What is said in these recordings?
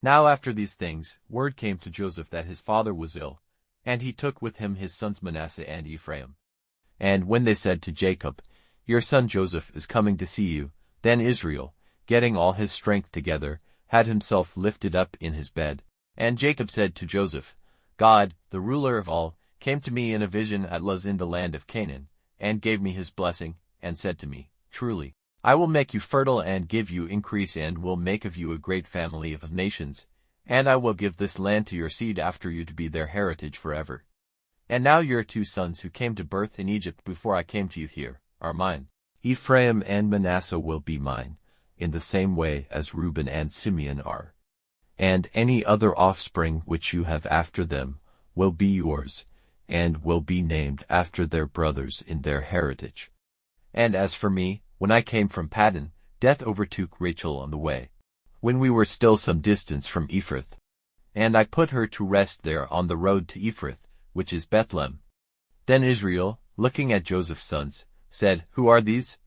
Now after these things, word came to Joseph that his father was ill, and he took with him his sons Manasseh and Ephraim. And when they said to Jacob, "Your son Joseph is coming to see you," then Israel, getting all his strength together, had himself lifted up in his bed. And Jacob said to Joseph, "God, the ruler of all, came to me in a vision at Luz in the land of Canaan, and gave me his blessing, and said to me, Truly, I will make you fertile and give you increase and will make of you a great family of nations, and I will give this land to your seed after you to be their heritage forever. And now your 2 sons who came to birth in Egypt before I came to you here are mine. Ephraim and Manasseh will be mine, in the same way as Reuben and Simeon are. And any other offspring which you have after them will be yours, and will be named after their brothers in their heritage. And as for me, when I came from Paddan, death overtook Rachel on the way, when we were still some distance from Ephrath. And I put her to rest there on the road to Ephrath, which is Bethlehem. Then Israel, looking at Joseph's sons, said, Who are these?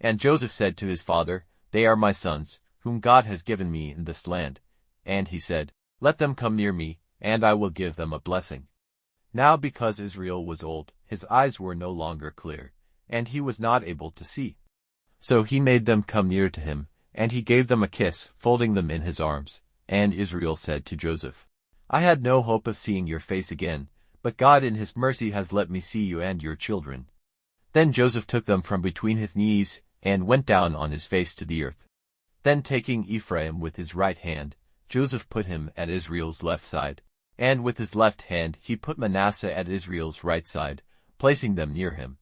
And Joseph said to his father, They are my sons, whom God has given me in this land. And he said, Let them come near me, and I will give them a blessing. Now because Israel was old, his eyes were no longer clear, and he was not able to see. So he made them come near to him, and he gave them a kiss, folding them in his arms. And Israel said to Joseph, I had no hope of seeing your face again, but God in his mercy has let me see you and your children. Then Joseph took them from between his knees, and went down on his face to the earth. Then taking Ephraim with his right hand, Joseph put him at Israel's left side, and with his left hand he put Manasseh at Israel's right side, placing them near him.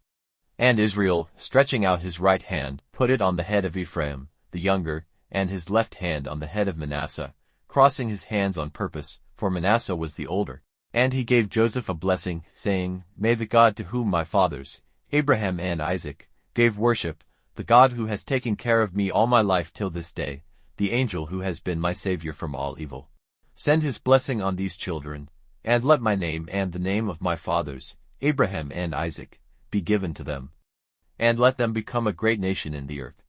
And Israel, stretching out his right hand, put it on the head of Ephraim, the younger, and his left hand on the head of Manasseh, crossing his hands on purpose, for Manasseh was the older. And he gave Joseph a blessing, saying, May the God to whom my fathers, Abraham and Isaac, gave worship, the God who has taken care of me all my life till this day, the angel who has been my Savior from all evil, send his blessing on these children, and let my name and the name of my fathers, Abraham and Isaac, be given to them, and let them become a great nation in the earth.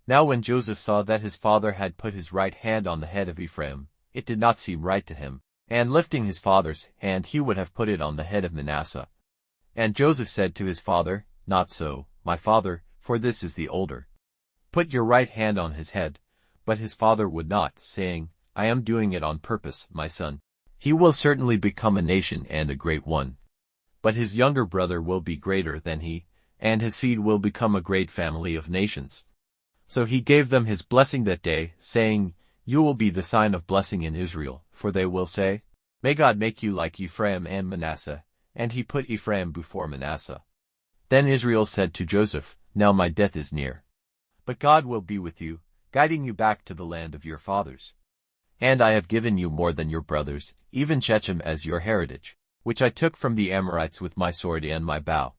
Now when Joseph saw that his father had put his right hand on the head of Ephraim, it did not seem right to him, and lifting his father's hand he would have put it on the head of Manasseh. And Joseph said to his father, Not so, my father, for this is the older. Put your right hand on his head. But his father would not, saying, I am doing it on purpose, my son. He will certainly become a nation and a great one. But his younger brother will be greater than he, and his seed will become a great family of nations. So he gave them his blessing that day, saying, You will be the sign of blessing in Israel, for they will say, May God make you like Ephraim and Manasseh. And he put Ephraim before Manasseh. Then Israel said to Joseph, Now my death is near. But God will be with you, guiding you back to the land of your fathers. And I have given you more than your brothers, even Shechem as your heritage, which I took from the Amorites with my sword and my bow.